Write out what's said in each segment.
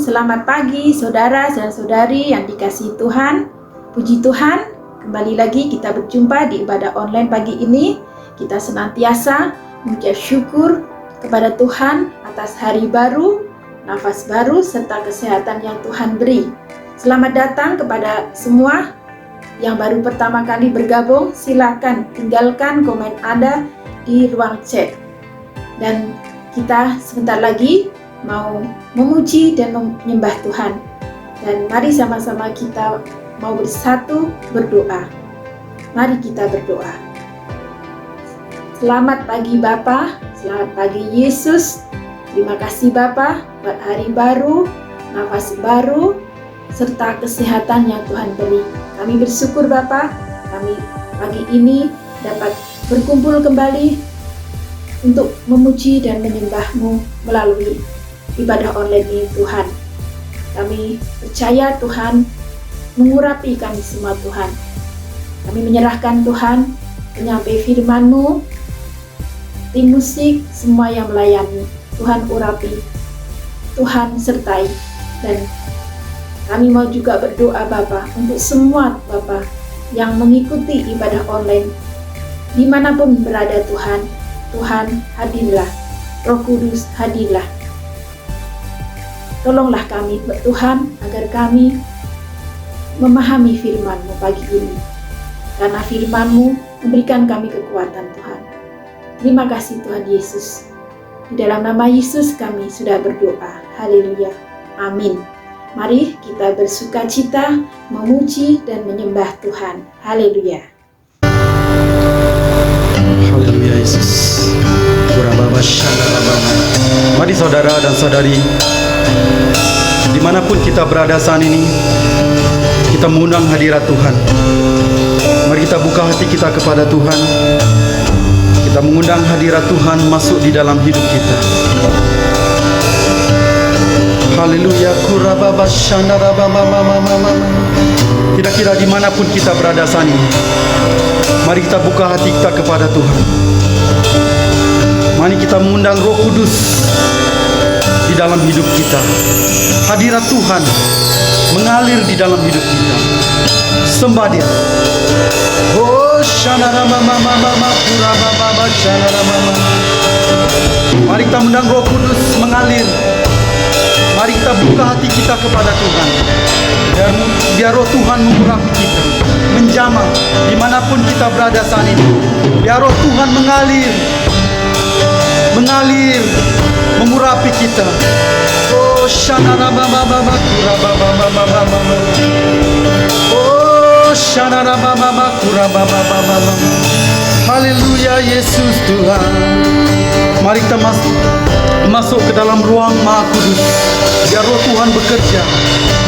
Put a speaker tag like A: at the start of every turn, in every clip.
A: Selamat pagi saudara dan saudari yang dikasihi Tuhan. Puji Tuhan, kembali lagi kita berjumpa di ibadah online pagi ini. Kita senantiasa mengucap syukur kepada Tuhan atas hari baru, nafas baru, serta kesehatan yang Tuhan beri. Selamat datang kepada semua yang baru pertama kali bergabung. Silakan tinggalkan komen Anda di ruang chat. Dan kita sebentar lagi mau memuji dan menyembah Tuhan. Dan mari sama-sama kita mau bersatu berdoa. Mari kita berdoa. Selamat pagi Bapa, selamat pagi Yesus. Terima kasih Bapa buat hari baru, nafas baru, serta kesehatan yang Tuhan beri. Kami bersyukur Bapa, kami pagi ini dapat berkumpul kembali untuk memuji dan menyembah-Mu melalui ibadah online ini Tuhan. Kami percaya Tuhan mengurapi kami semua Tuhan. Kami menyerahkan Tuhan penyampai firman-Mu, tim musik, semua yang melayani. Tuhan urapi, Tuhan sertai. Dan kami mau juga berdoa Bapa untuk semua Bapa yang mengikuti ibadah online dimanapun berada Tuhan. Tuhan hadirlah, Roh Kudus hadirlah. Tolonglah kami Tuhan agar kami memahami firman-Mu pagi ini. Karena firman-Mu memberikan kami kekuatan Tuhan. Terima kasih Tuhan Yesus. Di dalam nama Yesus kami sudah berdoa. Haleluya. Amin. Mari kita bersukacita, memuji dan menyembah Tuhan. Haleluya.
B: Haleluya Yesus. Mari saudara dan saudari, dimanapun kita berada saat ini, kita mengundang hadirat Tuhan. Mari kita buka hati kita kepada Tuhan. Kita mengundang hadirat Tuhan masuk di dalam hidup kita. Haleluya. Kira-kira dimanapun kita berada saat ini, mari kita buka hati kita kepada Tuhan. Mari kita mengundang Roh Kudus di dalam hidup kita. Hadirat Tuhan mengalir di dalam hidup kita. Sembah Dia. Oh, mari kita mengundang Roh Kudus mengalir. Mari kita buka hati kita kepada Tuhan. Biar Roh Tuhan mengurapi kita, menjamah dimanapun kita berada saat ini. Biar Roh Tuhan mengalir, mengurapi kita. Oh, haleluya Yesus Tuhan. Mari kita masuk ke dalam ruang Maha Kudus. Biar Roh Tuhan bekerja,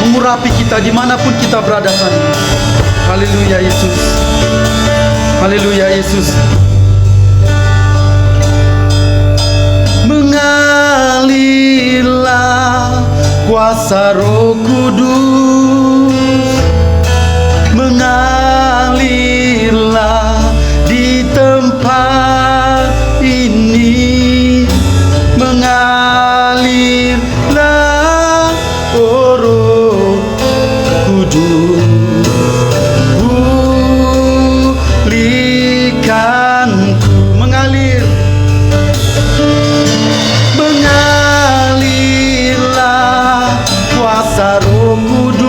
B: mengurapi kita dimanapun kita berada saat ini. Haleluya Yesus. Haleluya Yesus. Mengalirlah kuasa Roh Kudus, mengalirlah di tempat ini, mengalirlah oh Roh Kudus, pulihkanku, mengalir. Mengalirlah kuasa Roh Kudus,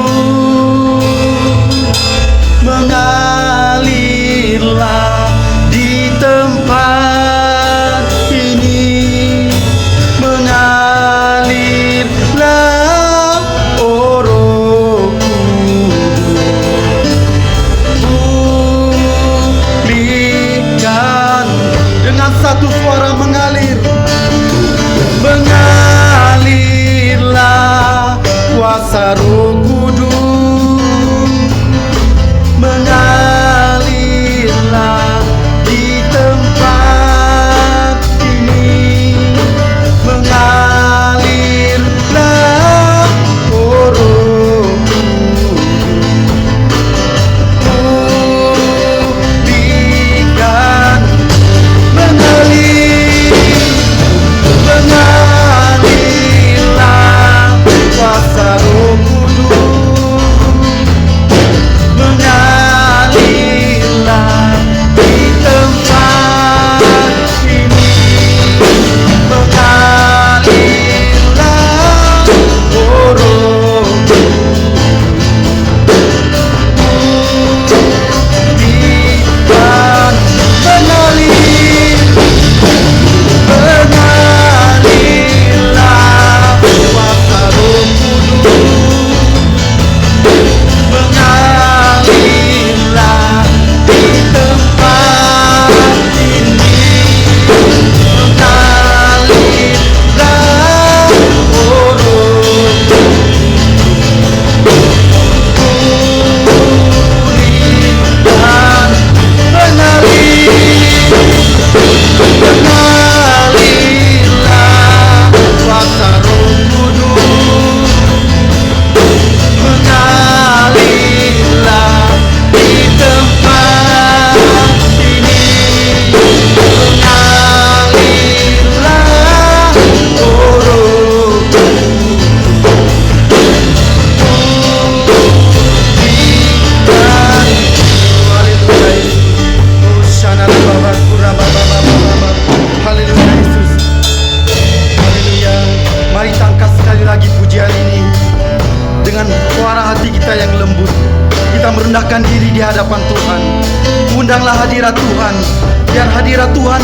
B: Biar hadirat Tuhan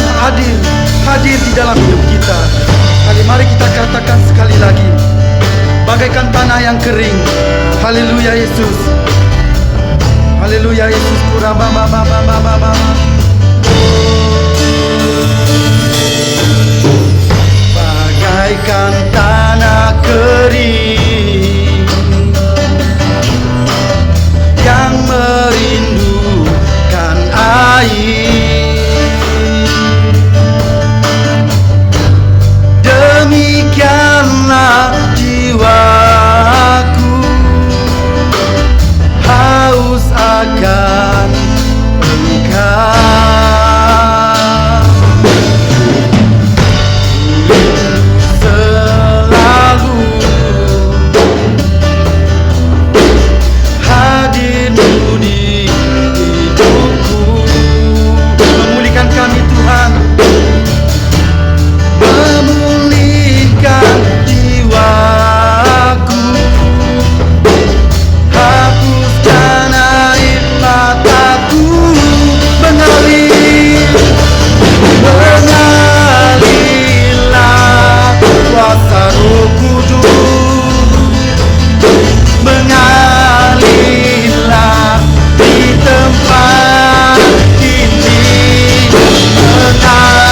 B: hadir di dalam hidup kita. Mari kita katakan sekali lagi, bagaikan tanah yang kering. Haleluya Yesus. Haleluya Yesus. Bagaikan tanah kering yang merindukan air, demikianlah jiwaku haus akan Engkau. Selalu hadirmu di hidupku, memulihkan kami Tuhan, memulihkan jiwaku, hapuskan air mataku, mengalirlah kuasa Roh Kudus, mengalirlah di tempat ini, mengalirlah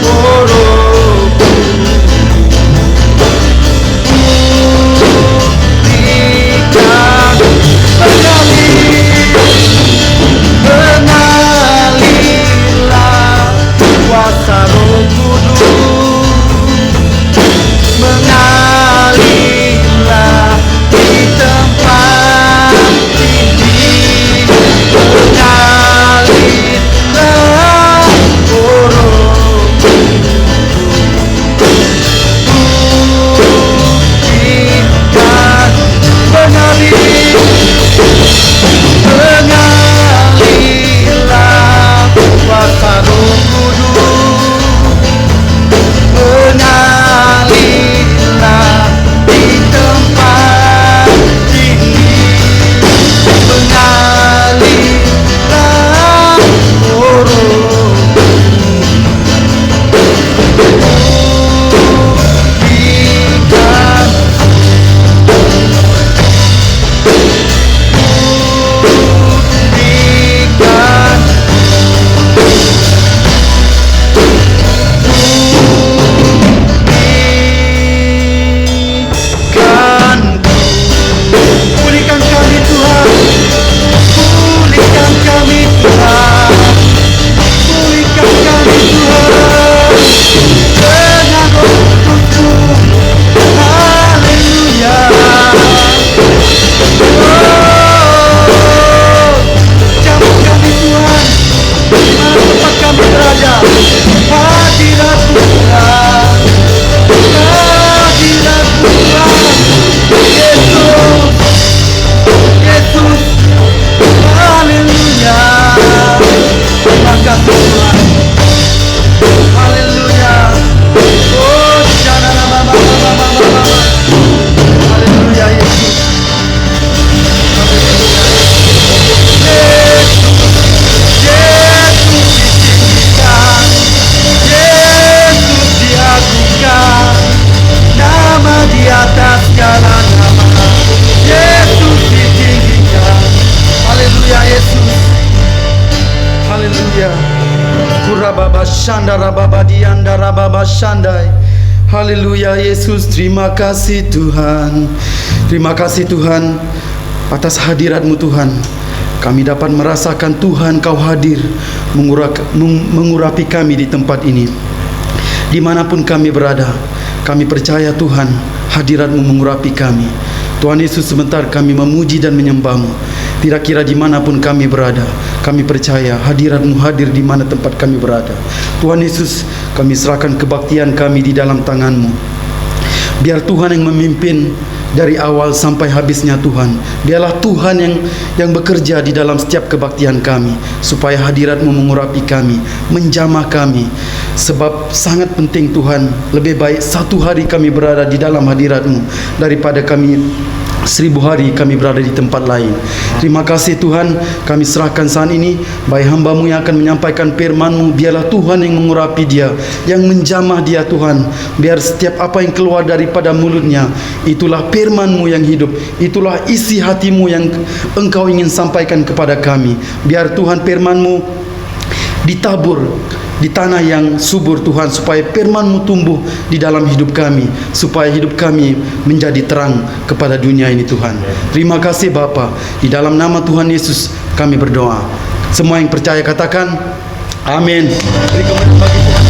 B: oh Roh pulihkan, mengalirlah kuasa Roh Kudus, mengalirlah di tempat ini, mengalirlah oh Roh pulihkan, mengalirlah kuasa Roh Kudus, mengalirlah di tempat ini, mengalirlah oh Roh pulihkan, pulihkan, pulihkan kami Tuhan, pulihkan kami Tuhan, pulihkan kami Tuhan, dengan Roh Kudus-Mu. Haleluya. Jamah kami Tuhan, di mana tempat kami berada, hadirat Tuhan, hadirat Tuhan, Yesus, Yesus, haleluya. Terima kasih Tuhan, haleluya. Oh, haleluya Yesus, Yesus ditinggikan, Yesus diagungkan, nama di atas segala nama, Yesus ditinggikan. Haleluya Yesus, haleluya. Kurababa shandara baba diandara baba shandai. Haleluya Yesus, terima kasih Tuhan. Terima kasih Tuhan atas hadirat-Mu Tuhan. Kami dapat merasakan Tuhan Kau hadir mengurapi kami di tempat ini. Dimanapun kami berada, kami percaya Tuhan hadirat-Mu mengurapi kami. Tuhan Yesus, sebentar kami memuji dan menyembah-Mu. Tidak kira dimanapun kami berada, kami percaya hadirat-Mu hadir di mana tempat kami berada. Tuhan Yesus, kami serahkan kebaktian kami di dalam tangan-Mu. Biar Tuhan yang memimpin dari awal sampai habisnya Tuhan. Biarlah Tuhan yang bekerja di dalam setiap kebaktian kami, supaya hadirat-Mu mengurapi kami, menjamah kami. Sebab sangat penting Tuhan, lebih baik satu hari kami berada di dalam hadirat-Mu daripada kami 1000 hari kami berada di tempat lain. Terima kasih Tuhan, kami serahkan saat ini baik hamba-Mu yang akan menyampaikan firman-Mu. Biarlah Tuhan yang mengurapi dia, yang menjamah dia Tuhan. Biar setiap apa yang keluar daripada mulutnya, itulah firman-Mu yang hidup, itulah isi hati-Mu yang Engkau ingin sampaikan kepada kami. Biar Tuhan firman-Mu ditabur di tanah yang subur Tuhan, supaya firman-Mu tumbuh di dalam hidup kami, supaya hidup kami menjadi terang kepada dunia ini Tuhan. Terima kasih Bapa, di dalam nama Tuhan Yesus kami berdoa. Semua yang percaya katakan amin. Beri kemuliaan bagi Tuhan.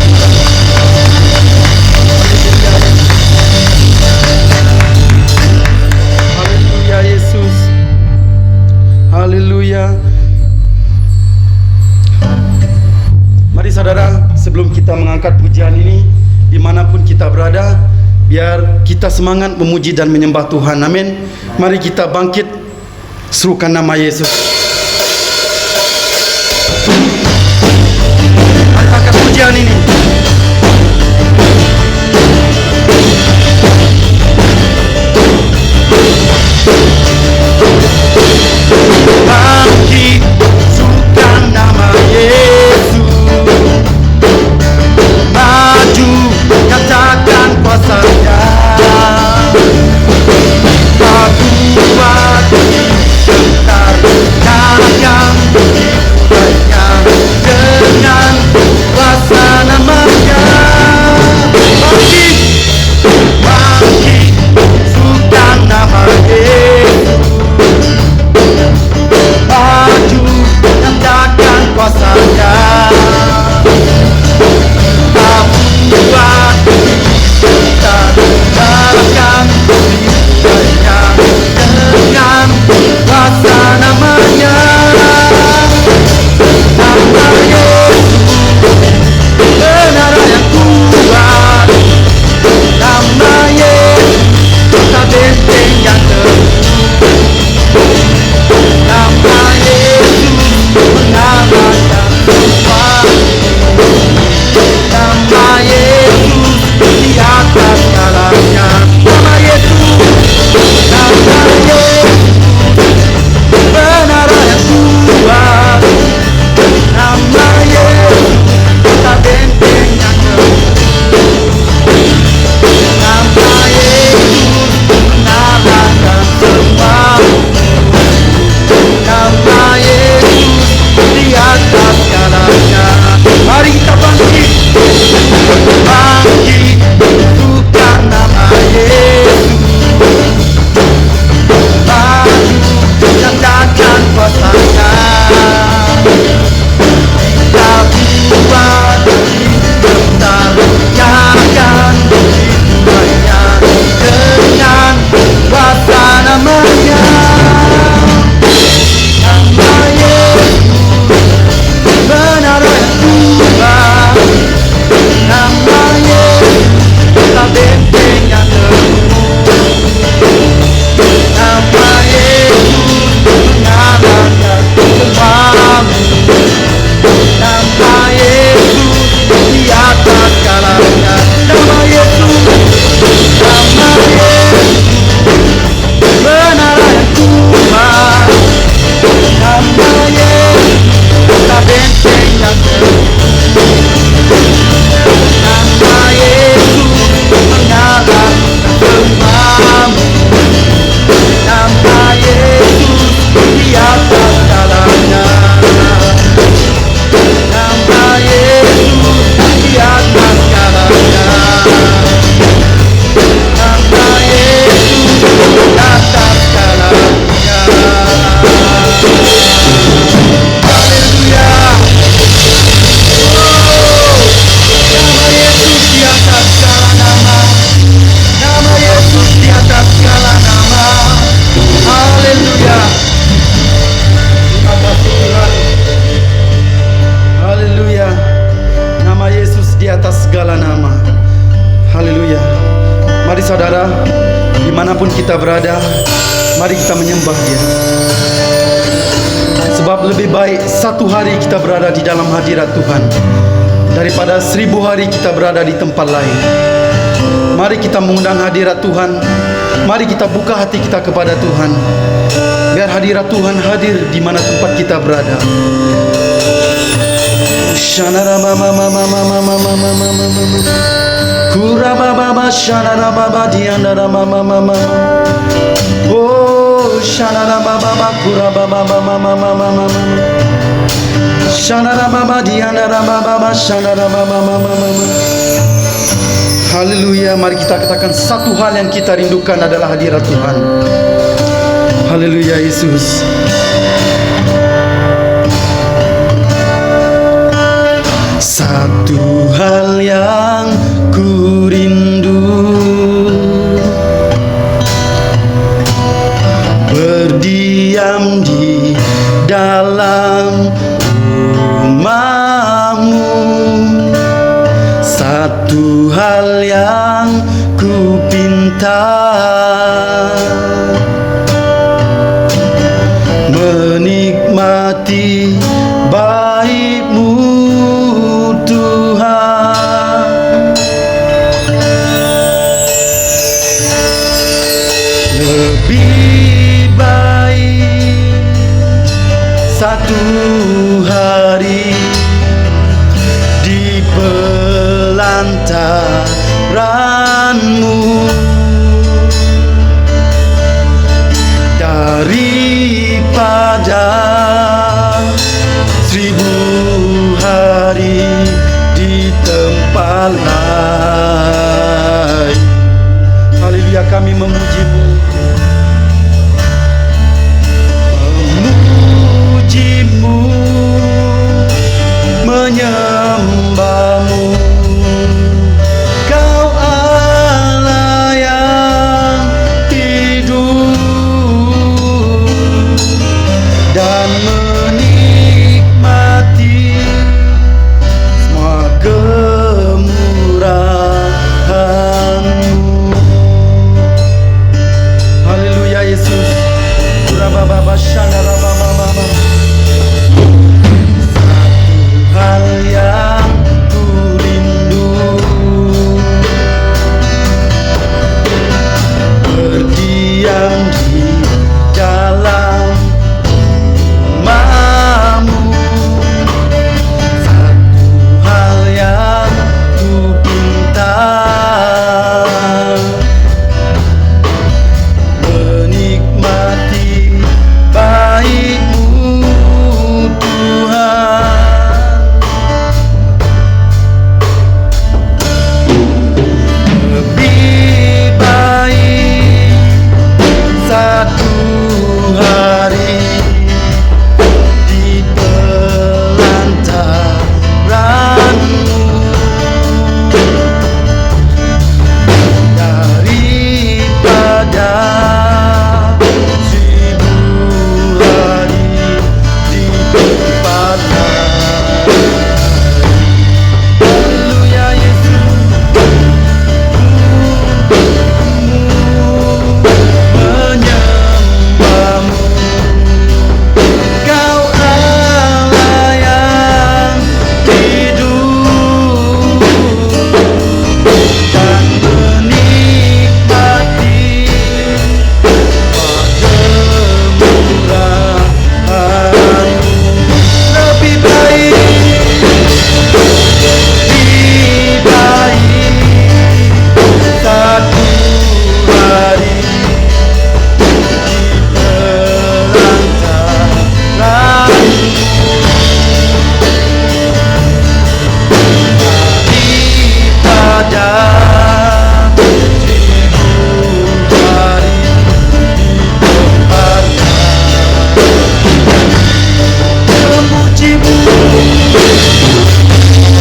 B: Haleluya Yesus, haleluya. Mari saudara, sebelum kita mengangkat pujian ini, dimanapun kita berada, biar kita semangat memuji dan menyembah Tuhan. Amin. Mari kita bangkit, serukan nama Yesus. Mari angkat pujian ini. Bangkit, serukan nama Yesus. Maju, nyatakan kuasa-Nya. Buat gentar, nyatakan hidupnya dengan kuasa nama-Nya. Bangkit, bangkit, serukan nama Yesus. Maju, nyatakan kuasa-Nya. Buat kita nyatakan hidupnya dengan kuasa nama-Nya. Nama Yesus benar yang kuat. Nama Yesus kota benteng yang teguh. Nama Yesus mengalahkan semua. Nama Yesus di atas segalanya. Nama Yesus, nama Yesus benar yang kuat. Nama Yesus kota benteng yang teguh. Nama Yesus mengalahkan semua. Nama Yesus di atas segalanya. Mari kita bangkit, bangkit, bukan nama Yesus. Maju, nyatakan kuasa-Nya. Kita buat gentar, nyatakan hidupnya dengan kuasa nama-Nya. Nama Yesus benar yang kuat. Nama Yesus kota benteng yang teguh. Nama Yesus mengalahkan semua. Nama Yesus di atas segalanya. Nama Yesus, nama Yesus benar yang kuat. Nama Yesus kota benteng yang teguh. Nama Yesus mengalahkan semua. Nama Yesus di atas segalanya. Nama Yesus di atas segalanya. Nama Yesus di atas segalanya. Haleluya. Nama Yesus di atas segala nama. Nama Yesus di atas segala nama. Haleluya. Terima kasih Tuhan. Haleluya. Nama Yesus di atas segala nama. Haleluya. Mari saudara, dimanapun kita berada, mari kita menyembah Dia. Sebab lebih baik satu hari kita berada di dalam hadirat Tuhan daripada 1000 hari kita berada di tempat lain. Mari kita mengundang hadirat Tuhan Mari kita buka hati kita kepada Tuhan, biar hadirat Tuhan hadir di mana tempat kita berada. Shanara mama mama mama mama mama mama kura baba shanara baba diandara mama mama. Oh shanara baba kura baba mama mama mama shanara baba diandara baba shanara baba mama mama. Haleluya, mari kita katakan satu hal yang kita rindukan adalah hadirat Tuhan. Haleluya Yesus. Satu hal yang ku rindu, berdiam di dalam rumah-Mu. Satu hal yang ku pinta, menikmati baik-Mu Tuhan. Lebih baik satu hari di pelantaran-Mu daripada 1000 hari di tempat lain. Haleluya, kami memuji-Mu, memuji-Mu, menyembah-Mu. Kau Allah yang hidup dan menikmati semua kemurahan-Mu. Haleluya Yesus. Kurababa shandara baba baba. Satu hal yang ku rindu, berdiam di dalam rumah-Mu. Satu hal yang ku pinta, menikmati baik-Mu Tuhan. Lebih baik satu hari di pelantaran-Mu daripada 1000 hari di tempat lain. Haleluya Yesus. Menyembah-Mu. Kau Allah yang hidup dan menikmati kemurahan-Mu. Lebih baik, lebih baik satu hari di pelantaran-Mu daripada 1000 hari di tempat lain. Memuji-Mu,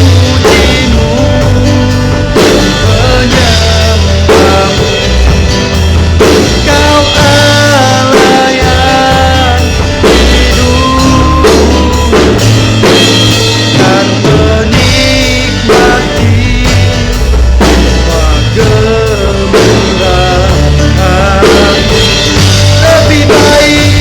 B: memuji-Mu, menyembah-Mu. Kau Allah yang hidup dan menikmati semua kemurahan-Mu. Lebih baik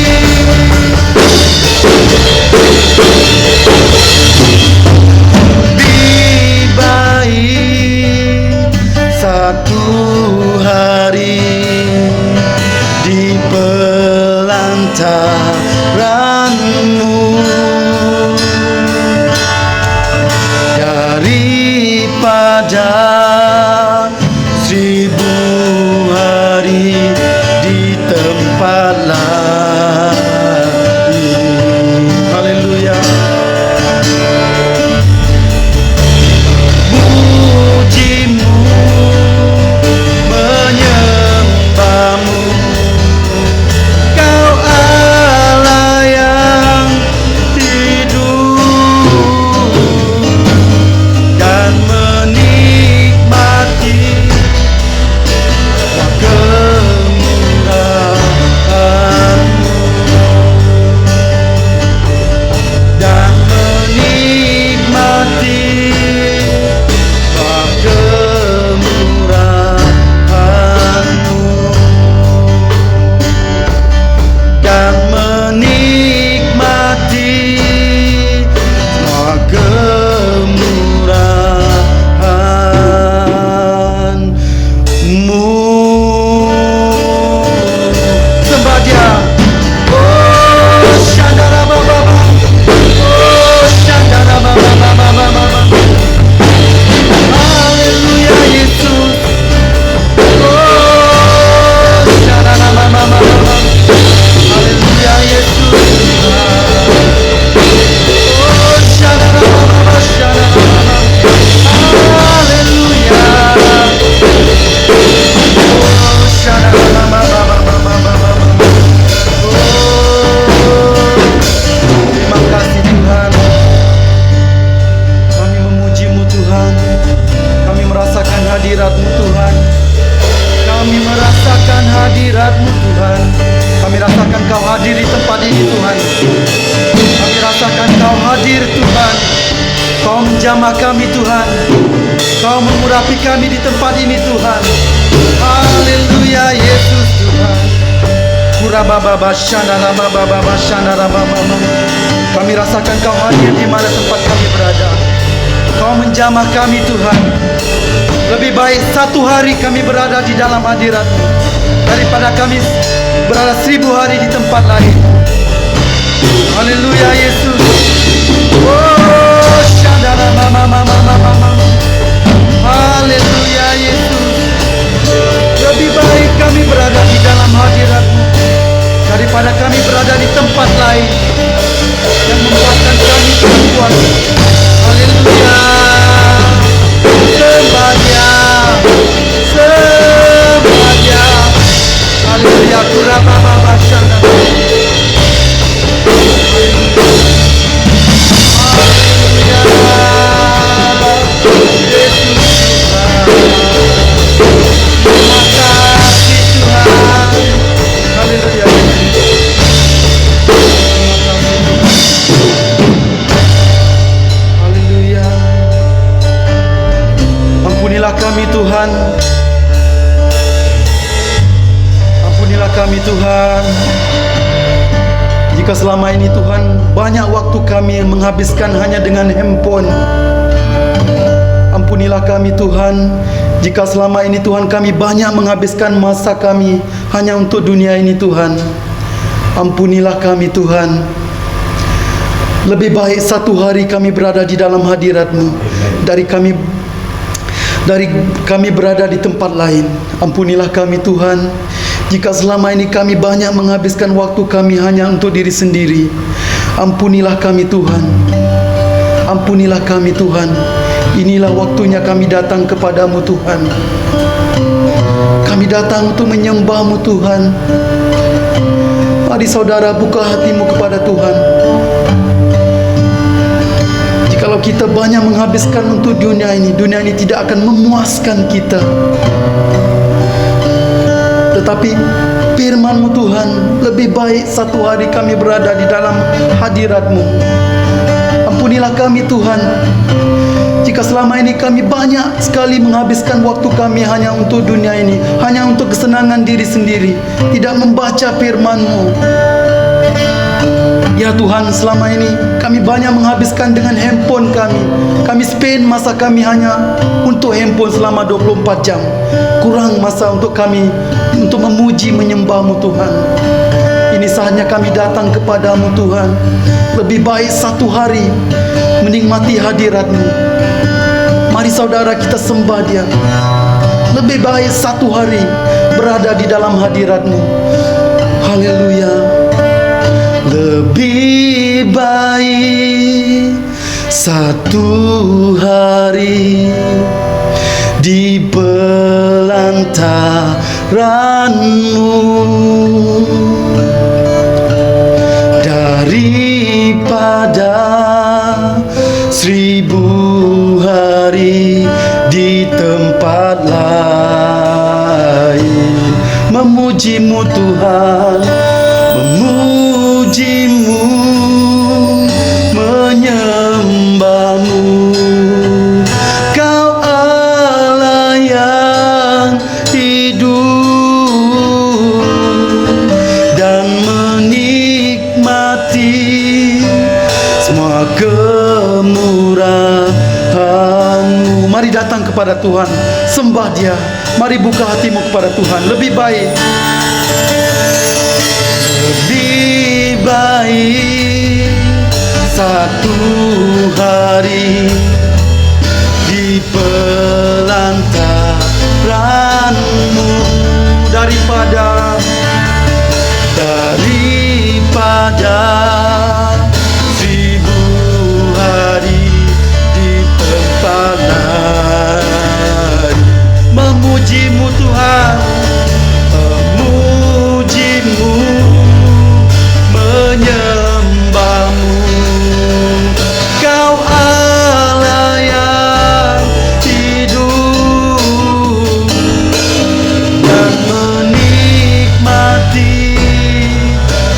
B: berada 1000 hari di tempat lain. Haleluya. Pujimu, menyembahmu, Kau Allah yang hidup dan menikmati kemurahan-Mu, dan menikmati kemurahan-Mu, dan menikmati semua kemurahan-Mu. Sembah Dia. Oh, Shandara Baba. Oh, Shandara Baba. Haleluya Yesus. Oh, Shandara Baba. Haleluya Yesus. Oh, Shandara Baba. Haleluya. Oh, Shandara Baba. Terima kasih Tuhan. Kami memuji-Mu Tuhan. Kami merasakan hadirat-Mu Tuhan. Kami merasakan hadirat-Mu Tuhan. Kami rasakan Kau hadir di tempat ini Tuhan. Kami rasakan Kau hadir Tuhan. Kau menjamah kami Tuhan. Kau mengurapi kami di tempat ini Tuhan. Haleluya Yesus Tuhan. Kami rasakan Kau hadir di mana tempat kami berada. Kau menjamah kami Tuhan. Lebih baik 1 hari kami berada di dalam hadirat-Mu daripada kami berada 1000 hari di tempat lain. Haleluya Yesus. Oh, Shandara Mama. Haleluya Yesus. Lebih baik kami berada di dalam hadirat-Mu daripada kami berada di tempat lain yang membuatkan kami terkuat. Haleluya. Sembah Dia. Haleluya. Kurababa Shandara. Ampunilah kami Tuhan. Ampunilah kami Tuhan. Jika selama ini Tuhan banyak waktu kami menghabiskan hanya dengan handphone. Ampunilah kami Tuhan. Jika selama ini Tuhan kami banyak menghabiskan masa kami hanya untuk dunia ini Tuhan. Ampunilah kami Tuhan. Lebih baik 1 hari kami berada di dalam hadirat-Mu dari kami berada di tempat lain. Ampunilah kami Tuhan. Jika selama ini kami banyak menghabiskan waktu kami hanya untuk diri sendiri. Ampunilah kami Tuhan. Ampunilah kami Tuhan. Inilah waktunya kami datang kepadamu Tuhan. Kami datang untuk menyembahmu Tuhan. Mari saudara buka hatimu kepada Tuhan. Jikalau kita banyak menghabiskan untuk dunia ini tidak akan memuaskan kita. Tetapi firman-Mu Tuhan, lebih baik 1 hari kami berada di dalam hadirat-Mu. Ampunilah kami Tuhan. Jika selama ini kami banyak sekali menghabiskan waktu kami hanya untuk dunia ini, hanya untuk kesenangan diri sendiri, tidak membaca firman-Mu. Ya Tuhan, selama ini kami banyak menghabiskan dengan handphone kami. Kami spend masa kami hanya untuk handphone selama 24 jam. Kurang masa untuk kami untuk memuji menyembah-Mu Tuhan. Ini saatnya kami datang kepadamu Tuhan. Lebih baik 1 hari menikmati hadirat-Mu. Mari Mari saudara kita sembah Dia. Lebih baik satu hari berada di dalam hadirat-Mu. Haleluya. Lebih baik satu hari di belantaran-Mu daripada 1000 hari di tempat lain. Memuji-Mu Tuhan, memuji-Mu, menyembah-Mu. Kau Allah yang hidup dan menikmati semua kemurahan-Mu. Mari datang kepada Tuhan, sembah Dia. Mari buka hatimu kepada Tuhan. Lebih baik satu hari di pelantaran-Mu daripada 1000 hari di tempat lain. Memuji-Mu Tuhan, memuji-Mu, menyembah-Mu. Kau Allah yang hidup dan menikmati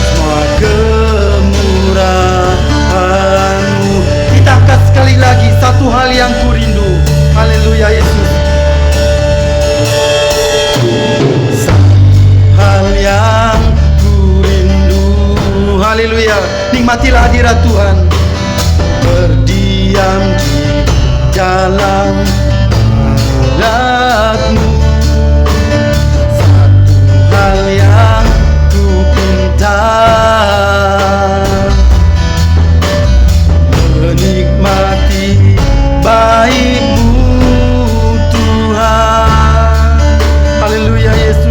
B: semua kemurahan-Mu. Kita angkat sekali lagi, satu hal yang ku rindu. Haleluya Yesus. Hal yang ku rindu. Haleluya. Nikmatilah hadirat Tuhan. Berdiam di dalam hadirat-Mu. Satu hal yang ku pinta, menikmati baik-Mu Tuhan. Haleluya Yesus.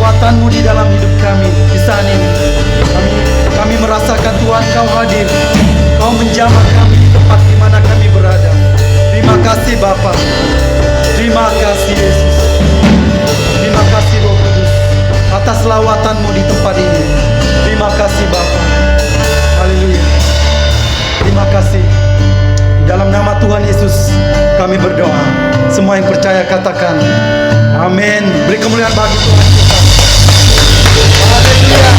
B: Kekuatan-Mu di dalam hidup kami di saat ini. Kami merasakan Tuhan Kau hadir, Kau menjamah kami di tempat di mana kami berada. Terima kasih Bapa, terima kasih Yesus, terima kasih Roh Kudus atas lawatan yang percaya katakan amin. Beri kemuliaan bagi Tuhan kita. Haleluya.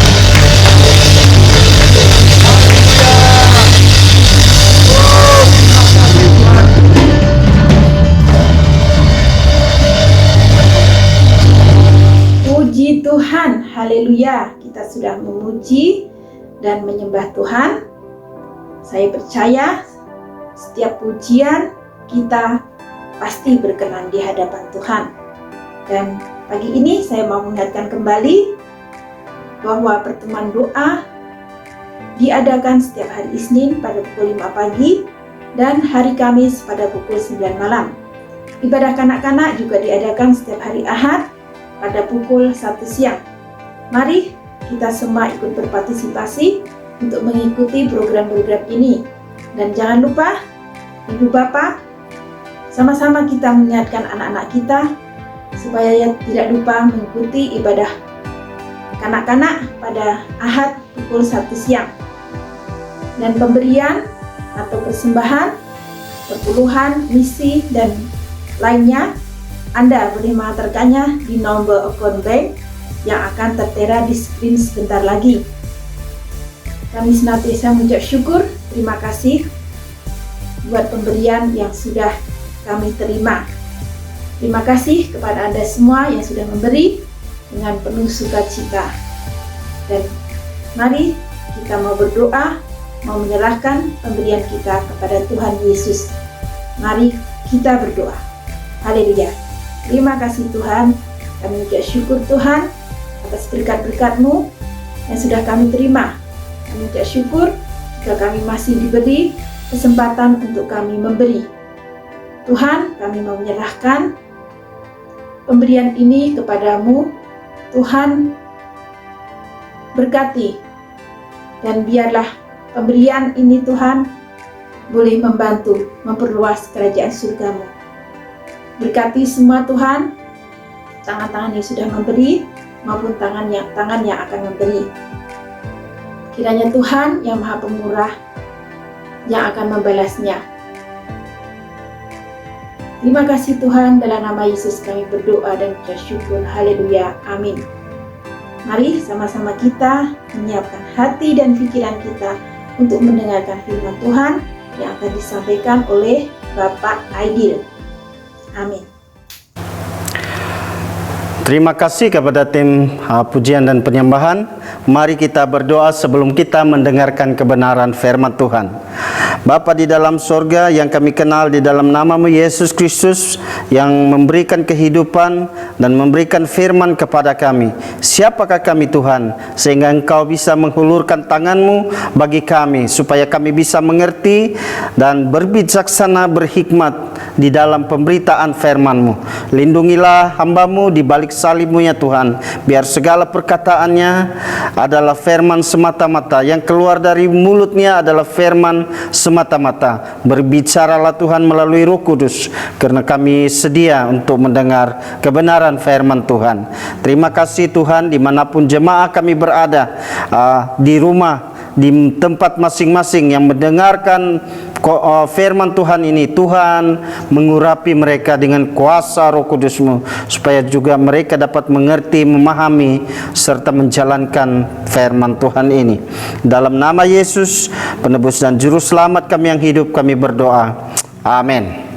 A: Puji Tuhan, haleluya. Kita sudah memuji dan menyembah Tuhan. Saya percaya setiap pujian kita pasti berkenan di hadapan Tuhan. Dan pagi ini saya mau mengingatkan kembali bahwa pertemuan doa diadakan setiap hari Isnin pada pukul 5 pagi dan hari Kamis pada pukul 9 malam. Ibadah kanak-kanak juga diadakan setiap hari Ahad pada pukul 1 siang. Mari kita semua ikut berpartisipasi untuk mengikuti program-program ini. Dan jangan lupa, Ibu Bapak, sama-sama kita mengingatkan anak-anak kita supaya tidak lupa mengikuti ibadah kanak-kanak pada Ahad pukul 1 siang. Dan pemberian atau persembahan, perpuluhan, misi, dan lainnya, Anda boleh mengantarkannya di nomor akun bank yang akan tertera di screen sebentar lagi. Kami senantiasa mengucap syukur, terima kasih buat pemberian yang sudah kami terima. Terima kasih kepada Anda semua yang sudah memberi dengan penuh sukacita. Dan mari kita mau berdoa, mau menyerahkan pemberian kita kepada Tuhan Yesus. Mari kita berdoa. Haleluya. Terima kasih Tuhan, kami mengucap syukur Tuhan atas berkat-berkat-Mu yang sudah kami terima. Kami mengucap syukur jika kami masih diberi kesempatan untuk kami memberi. Tuhan, kami mau menyerahkan pemberian ini kepadamu. Tuhan, berkati dan biarlah pemberian ini Tuhan boleh membantu memperluas kerajaan surga-Mu. Berkati semua Tuhan, tangan-tangan yang sudah memberi maupun tangan yang akan memberi. Kiranya Tuhan yang Maha Pemurah yang akan membalasnya. Terima kasih Tuhan, dalam nama Yesus kami berdoa dan ucap syukur. Haleluya, amin. Mari sama-sama kita menyiapkan hati dan pikiran kita untuk mendengarkan firman Tuhan yang akan disampaikan oleh Bapak Aidil. Amin.
C: Terima kasih kepada tim pujian dan penyembahan. Mari kita berdoa sebelum kita mendengarkan kebenaran firman Tuhan. Bapa di dalam sorga yang kami kenal di dalam nama-Mu Yesus Kristus yang memberikan kehidupan dan memberikan firman kepada kami. Siapakah kami Tuhan sehingga Engkau bisa menghulurkan tangan-Mu bagi kami supaya kami bisa mengerti dan berbijaksana berhikmat di dalam pemberitaan firman-Mu. Lindungilah hamba-Mu di balik salib-Mu ya Tuhan, biar segala perkataannya adalah firman semata-mata, yang keluar dari mulutnya adalah firman semata-mata. Berbicaralah Tuhan melalui Roh Kudus, karena kami sedia untuk mendengar kebenaran firman Tuhan. Terima kasih Tuhan, dimanapun jemaah kami berada, di rumah, di tempat masing-masing yang mendengarkan firman Tuhan ini, Tuhan mengurapi mereka dengan kuasa Roh Kudus-Mu supaya juga mereka dapat mengerti, memahami serta menjalankan firman Tuhan ini. Dalam nama Yesus, penebus dan juru selamat kami yang hidup, kami berdoa. Amin.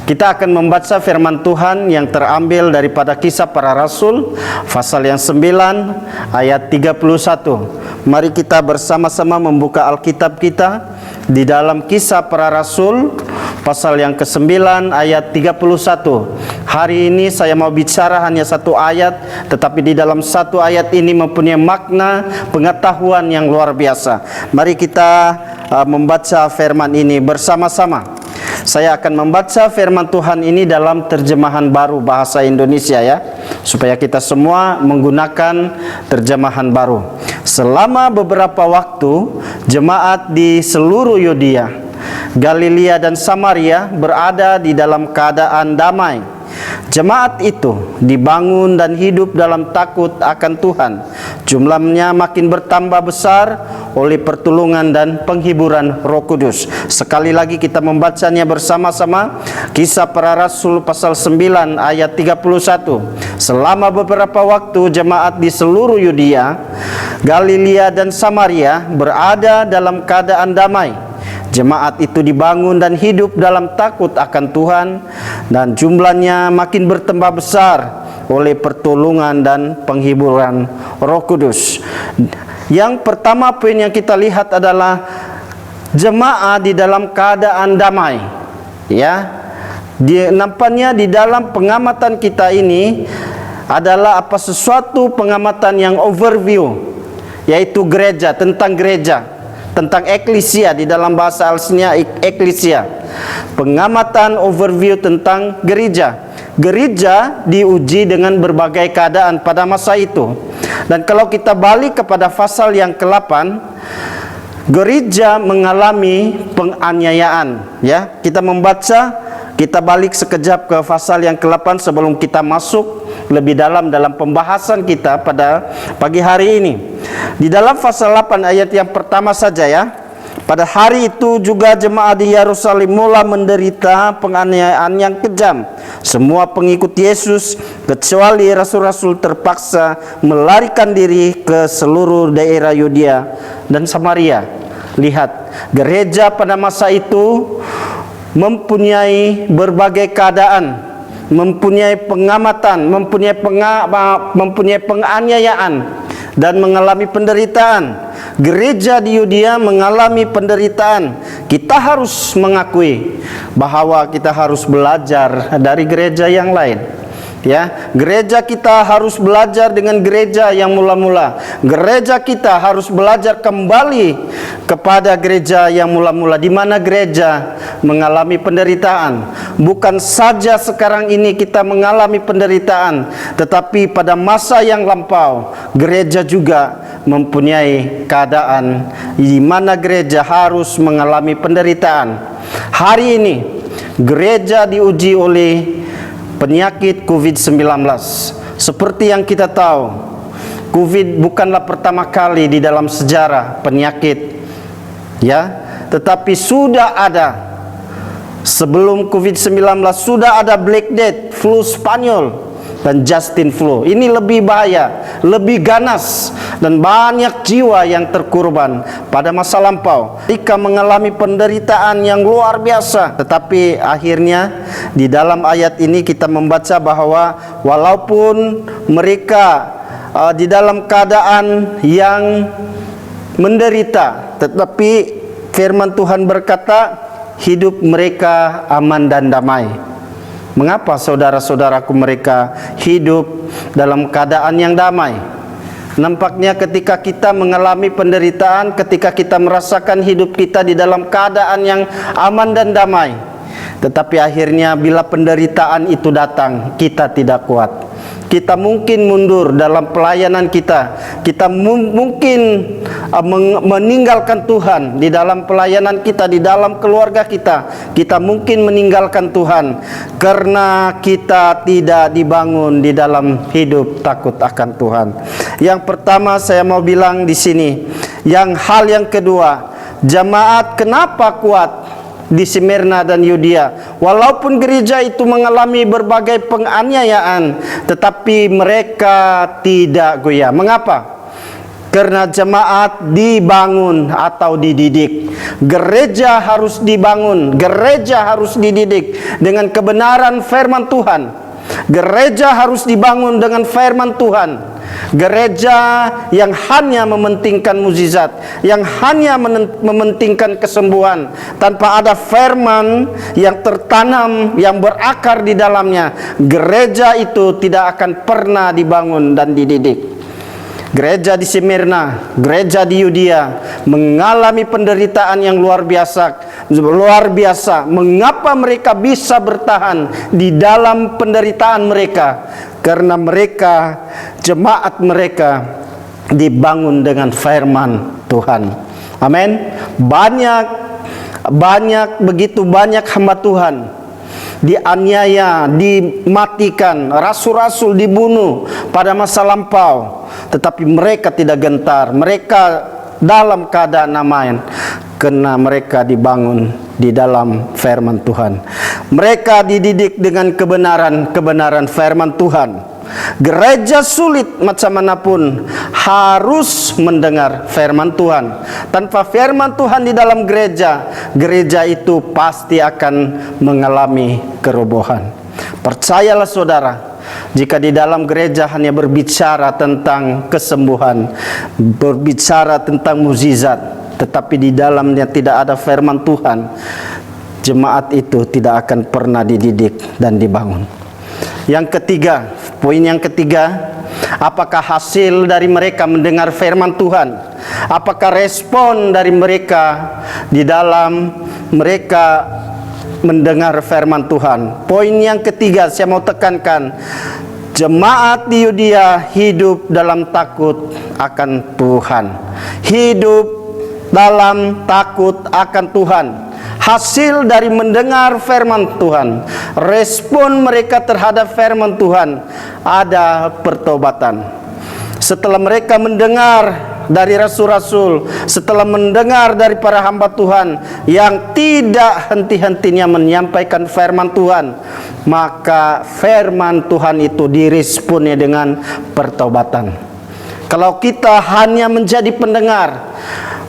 C: Kita akan membaca firman Tuhan yang terambil daripada Kisah Para Rasul pasal yang 9 ayat 31. Mari kita bersama-sama membuka Alkitab kita di dalam Kisah Para Rasul pasal yang ke-9 ayat 31. Hari ini saya mau bicara hanya satu ayat, tetapi di dalam satu ayat ini mempunyai makna pengetahuan yang luar biasa. Mari kita membaca firman ini bersama-sama. Saya akan membaca firman Tuhan ini dalam terjemahan baru bahasa Indonesia ya, supaya kita semua menggunakan terjemahan baru. Selama beberapa waktu, jemaat di seluruh Yudea, Galilea dan Samaria berada di dalam keadaan damai. Jemaat itu dibangun dan hidup dalam takut akan Tuhan. Jumlahnya makin bertambah besar, oleh pertolongan dan penghiburan Roh Kudus. Sekali lagi kita membacanya bersama-sama. Kisah Para Rasul pasal 9 ayat 31. Selama beberapa waktu jemaat di seluruh Yudea, Galilea dan Samaria berada dalam keadaan damai. Jemaat itu dibangun dan hidup dalam takut akan Tuhan, dan jumlahnya makin bertambah besar oleh pertolongan dan penghiburan Roh Kudus. Yang pertama poin yang kita lihat adalah jemaat di dalam keadaan damai. Ya, nampaknya di dalam pengamatan kita ini adalah sesuatu pengamatan yang overview, yaitu gereja, tentang eklesia. Di dalam bahasa aslinya eklesia, pengamatan overview tentang gereja. Gereja diuji dengan berbagai keadaan pada masa itu. Dan kalau kita balik kepada pasal yang ke-8, gereja mengalami penganiayaan. Ya, kita membaca, kita balik sekejap ke pasal yang ke-8 sebelum kita masuk lebih dalam pembahasan kita pada pagi hari ini. Di dalam pasal 8 ayat yang pertama saja ya. Pada hari itu juga jemaat di Yerusalem mula menderita penganiayaan yang kejam. Semua pengikut Yesus kecuali rasul-rasul terpaksa melarikan diri ke seluruh daerah Yudea dan Samaria. Lihat, gereja pada masa itu mempunyai berbagai keadaan, mempunyai pengamatan, mempunyai penganiayaan dan mengalami penderitaan. Gereja di Yudea mengalami penderitaan. Kita harus mengakui bahwa kita harus belajar dari gereja yang lain. Ya, gereja kita harus belajar dengan gereja yang mula-mula. Gereja kita harus belajar kembali kepada gereja yang mula-mula, di mana gereja mengalami penderitaan. Bukan saja sekarang ini kita mengalami penderitaan, tetapi pada masa yang lampau gereja juga mempunyai keadaan di mana gereja harus mengalami penderitaan. Hari ini gereja diuji oleh penyakit COVID-19. Seperti yang kita tahu, COVID bukanlah pertama kali di dalam sejarah penyakit, ya, tetapi sudah ada sebelum COVID-19, sudah ada Black Death, flu Spanyol, dan Justin flu. Ini lebih bahaya, lebih ganas, dan banyak jiwa yang terkorban pada masa lampau. Mereka mengalami penderitaan yang luar biasa. Tetapi akhirnya di dalam ayat ini kita membaca bahwa walaupun mereka di dalam keadaan yang menderita, tetapi firman Tuhan berkata hidup mereka aman dan damai. Mengapa saudara-saudaraku mereka hidup dalam keadaan yang damai? Nampaknya ketika kita mengalami penderitaan, ketika kita merasakan hidup kita di dalam keadaan yang aman dan damai, tetapi akhirnya bila penderitaan itu datang, kita tidak kuat. Kita mungkin mundur dalam pelayanan kita. Kita mungkin meninggalkan Tuhan di dalam pelayanan kita, di dalam keluarga kita. Kita mungkin meninggalkan Tuhan karena kita tidak dibangun di dalam hidup takut akan Tuhan. Yang pertama saya mau bilang di sini. Hal yang kedua, jemaat kenapa kuat di Smyrna dan Yudea? Walaupun gereja itu mengalami berbagai penganiayaan, tetapi mereka tidak goyah. Mengapa? Karena jemaat dibangun atau dididik. Gereja harus dibangun, gereja harus dididik dengan kebenaran firman Tuhan. Gereja harus dibangun dengan firman Tuhan. Gereja yang hanya mementingkan mukjizat, yang hanya mementingkan kesembuhan, tanpa ada firman yang tertanam, yang berakar di dalamnya, gereja itu tidak akan pernah dibangun dan dididik. Gereja di Smyrna, gereja di Yudea mengalami penderitaan yang luar biasa. Mengapa mereka bisa bertahan di dalam penderitaan mereka? Karena mereka, jemaat mereka dibangun dengan firman Tuhan. Amin. Begitu banyak hamba Tuhan dianiaya, dimatikan, rasul-rasul dibunuh pada masa lampau, tetapi mereka tidak gentar. Mereka dalam keadaan aman, karena mereka dibangun di dalam firman Tuhan. Mereka dididik dengan kebenaran firman Tuhan. Gereja sulit macam manapun harus mendengar firman Tuhan. Tanpa firman Tuhan di dalam gereja, gereja itu pasti akan mengalami kerobohan. Percayalah saudara, jika di dalam gereja hanya berbicara tentang kesembuhan, berbicara tentang mukjizat, tetapi di dalamnya tidak ada firman Tuhan, jemaat itu tidak akan pernah dididik dan dibangun. Yang ketiga, poin yang ketiga, apakah hasil dari mereka mendengar firman Tuhan? Apakah respon dari mereka di dalam mereka mendengar firman Tuhan? Poin yang ketiga saya mau tekankan, jemaat di Yudea hidup dalam takut akan Tuhan. Hidup dalam takut akan Tuhan. Hasil dari mendengar firman Tuhan, respon mereka terhadap firman Tuhan ada pertobatan. Setelah mereka mendengar dari rasul-rasul, setelah mendengar dari para hamba Tuhan yang tidak henti-hentinya menyampaikan firman Tuhan, maka firman Tuhan itu diresponnya dengan pertobatan. Kalau kita hanya menjadi pendengar,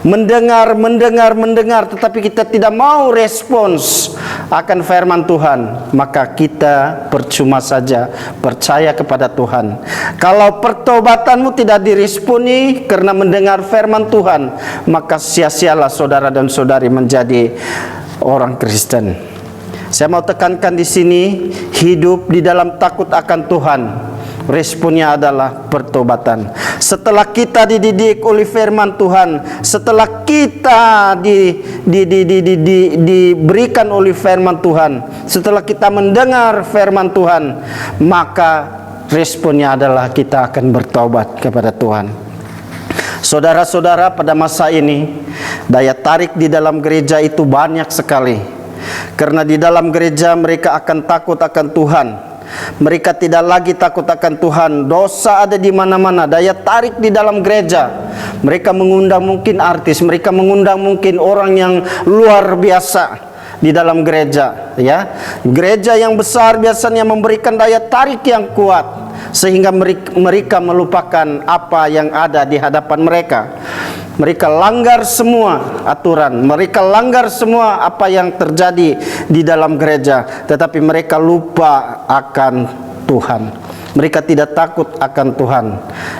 C: mendengar, tetapi kita tidak mau respons akan firman Tuhan, maka kita percuma saja percaya kepada Tuhan. Kalau pertobatanmu tidak diresponi karena mendengar firman Tuhan, maka sia-sialah saudara dan saudari menjadi orang Kristen. Saya mau tekankan di sini, hidup di dalam takut akan Tuhan, responnya adalah pertobatan. Setelah kita dididik oleh firman Tuhan, setelah kita diberikan oleh firman Tuhan, setelah kita mendengar firman Tuhan, maka responnya adalah kita akan bertobat kepada Tuhan. Saudara-saudara, pada masa ini daya tarik di dalam gereja itu banyak sekali. Karena di dalam gereja mereka akan takut akan Tuhan. Mereka tidak lagi takut akan Tuhan. Dosa ada di mana-mana. Daya tarik di dalam gereja. Mereka mengundang mungkin artis, mereka mengundang mungkin orang yang luar biasa di dalam gereja, ya. Gereja yang besar biasanya memberikan daya tarik yang kuat sehingga mereka melupakan apa yang ada di hadapan mereka. Mereka langgar semua aturan, mereka langgar semua apa yang terjadi di dalam gereja, tetapi mereka lupa akan Tuhan. Mereka tidak takut akan Tuhan.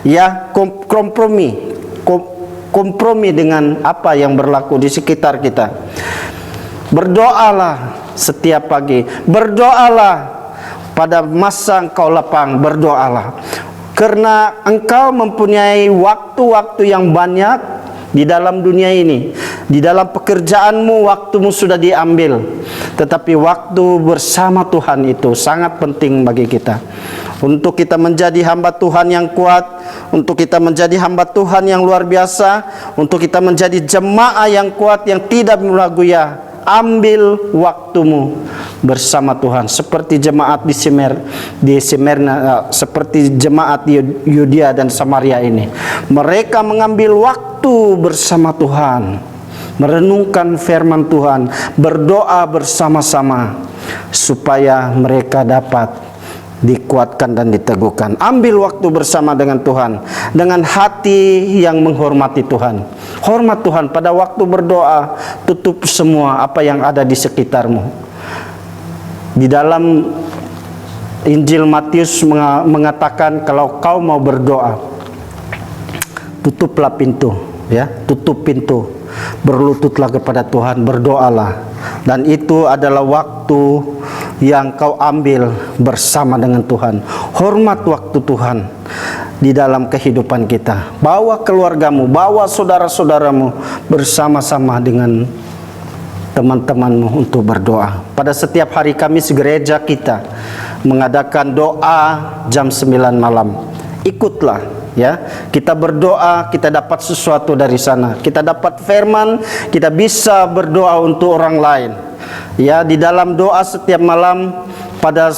C: Ya, kompromi dengan apa yang berlaku di sekitar kita. Berdoalah setiap pagi, berdoalah pada masa engkau lapang, berdoalah. Karena engkau mempunyai waktu-waktu yang banyak di dalam dunia ini. Di dalam pekerjaanmu waktumu sudah diambil, tetapi waktu bersama Tuhan itu sangat penting bagi kita. Untuk kita menjadi hamba Tuhan yang kuat, untuk kita menjadi hamba Tuhan yang luar biasa, untuk kita menjadi jemaah yang kuat yang tidak meraguya, ambil waktumu bersama Tuhan. Seperti jemaat di Smyrna, seperti jemaat di Yudea dan Samaria ini. Mereka mengambil waktu bersama Tuhan, merenungkan firman Tuhan, berdoa bersama-sama supaya mereka dapat dikuatkan dan diteguhkan. Ambil waktu bersama dengan Tuhan dengan hati yang menghormati Tuhan. Hormat Tuhan pada waktu berdoa. Tutup semua apa yang ada di sekitarmu. Di dalam Injil Matius mengatakan, kalau kau mau berdoa, tutuplah pintu, ya, tutup pintu, berlututlah kepada Tuhan, berdoalah. Dan itu adalah waktu yang kau ambil bersama dengan Tuhan. Hormat waktu Tuhan di dalam kehidupan kita. Bawa keluargamu, bawa saudara-saudaramu bersama-sama dengan teman-temanmu untuk berdoa. Pada setiap hari Kamis gereja kita mengadakan doa jam 9 malam. Ikutlah, ya. Kita berdoa, kita dapat sesuatu dari sana. Kita dapat firman, kita bisa berdoa untuk orang lain. Ya, di dalam doa setiap malam pada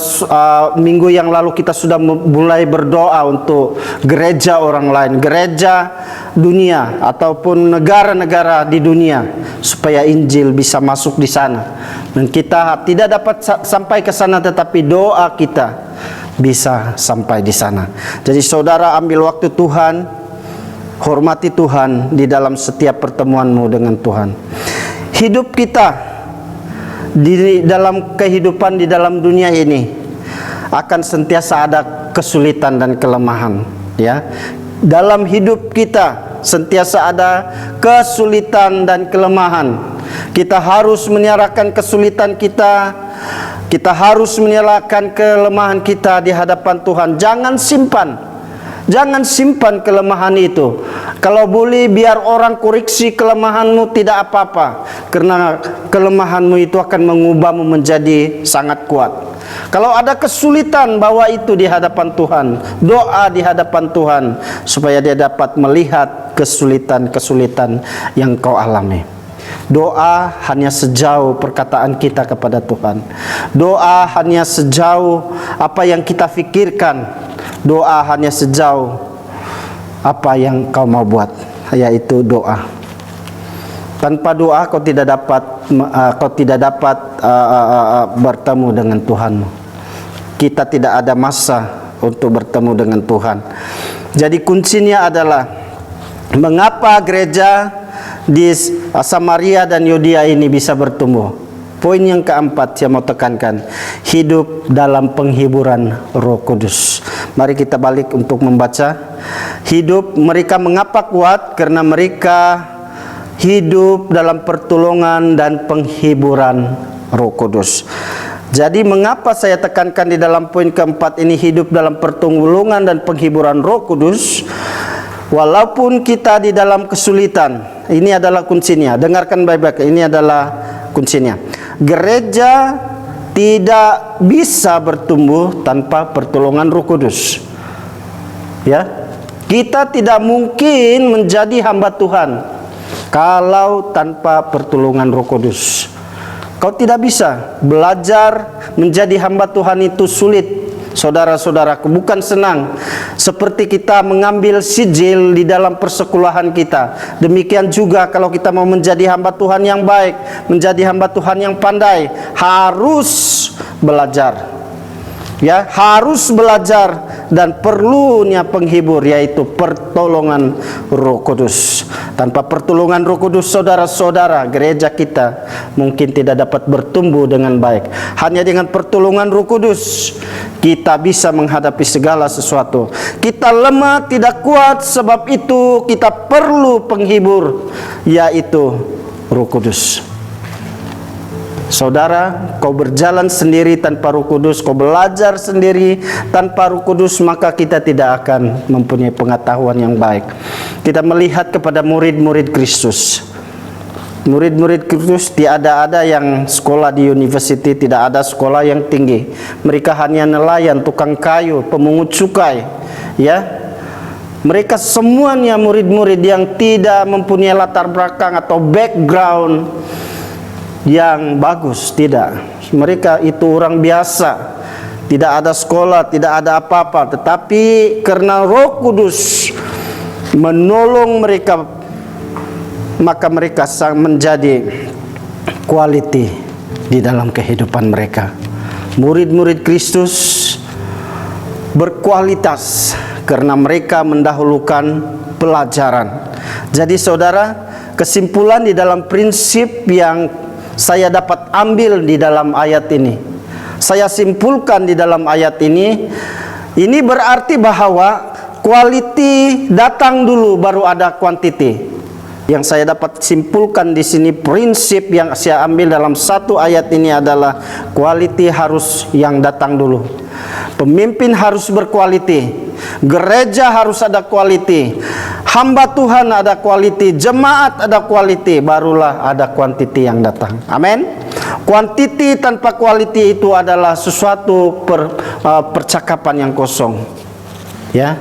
C: minggu yang lalu kita sudah mulai berdoa untuk gereja orang lain, gereja dunia ataupun negara-negara di dunia, supaya Injil bisa masuk di sana. Dan kita tidak dapat sampai ke sana, tetapi doa kita bisa sampai di sana. Jadi saudara, ambil waktu Tuhan, hormati Tuhan di dalam setiap pertemuanmu dengan Tuhan. Hidup kita di dalam kehidupan di dalam dunia ini akan sentiasa ada kesulitan dan kelemahan, ya. Dalam hidup kita sentiasa ada kesulitan dan kelemahan. Kita harus menyerahkan kesulitan kita, kita harus menyerahkan kelemahan kita di hadapan Tuhan. Jangan simpan kelemahan itu. Kalau boleh biar orang koreksi kelemahanmu, tidak apa-apa, karena kelemahanmu itu akan mengubahmu menjadi sangat kuat. Kalau ada kesulitan, bawa itu di hadapan Tuhan, doa di hadapan Tuhan, supaya dia dapat melihat kesulitan-kesulitan yang kau alami. Doa hanya sejauh perkataan kita kepada Tuhan. Doa hanya sejauh apa yang kita fikirkan. Doa hanya sejauh apa yang kau mau buat, yaitu doa. Tanpa doa kau tidak dapat bertemu dengan Tuhanmu. Kita tidak ada masa untuk bertemu dengan Tuhan. Jadi kuncinya adalah mengapa gereja di Samaria dan Yudea ini bisa bertumbuh. Poin yang keempat saya mau tekankan, hidup dalam penghiburan Roh Kudus. Mari kita balik untuk membaca. Hidup mereka mengapa kuat? Karena mereka hidup dalam pertolongan dan penghiburan Roh Kudus. Jadi mengapa saya tekankan di dalam poin keempat ini, hidup dalam pertolongan dan penghiburan Roh Kudus? Walaupun kita di dalam kesulitan, ini adalah kuncinya. Dengarkan baik-baik, ini adalah kuncinya. Gereja tidak bisa bertumbuh tanpa pertolongan Roh Kudus. Ya, kita tidak mungkin menjadi hamba Tuhan kalau tanpa pertolongan Roh Kudus. Kau tidak bisa belajar menjadi hamba Tuhan, itu sulit, saudara-saudaraku, bukan senang. Seperti kita mengambil sijil di dalam persekolahan kita, demikian juga kalau kita mau menjadi hamba Tuhan yang baik, menjadi hamba Tuhan yang pandai, harus belajar. Ya, harus belajar, dan perlunya penghibur, yaitu pertolongan Roh Kudus. Tanpa pertolongan Roh Kudus, saudara-saudara, gereja kita mungkin tidak dapat bertumbuh dengan baik. Hanya dengan pertolongan Roh Kudus kita bisa menghadapi segala sesuatu. Kita lemah, tidak kuat, sebab itu kita perlu penghibur, yaitu Roh Kudus. Saudara, kau berjalan sendiri tanpa Roh Kudus, kau belajar sendiri tanpa Roh Kudus, maka kita tidak akan mempunyai pengetahuan yang baik. Kita melihat kepada murid-murid Kristus. Murid-murid Kristus tiada ada yang sekolah di university, tidak ada sekolah yang tinggi. Mereka hanya nelayan, tukang kayu, pemungut cukai, ya. Mereka semuanya murid-murid yang tidak mempunyai latar belakang atau background yang bagus, tidak. Mereka itu orang biasa, tidak ada sekolah, tidak ada apa-apa, tetapi karena Roh Kudus menolong mereka, maka mereka menjadi quality di dalam kehidupan mereka. Murid-murid Kristus berkualitas karena mereka mendahulukan pelajaran. Jadi saudara, kesimpulan di dalam prinsip yang saya dapat ambil di dalam ayat ini, saya simpulkan di dalam ayat ini berarti bahwa quality datang dulu baru ada quantity. Yang saya dapat simpulkan di sini, prinsip yang saya ambil dalam satu ayat ini adalah quality harus yang datang dulu. Pemimpin harus berkualiti, gereja harus ada quality, hamba Tuhan ada quality, jemaat ada quality, barulah ada quantity yang datang. Amin. Quantity tanpa quality itu adalah sesuatu percakapan yang kosong. Ya,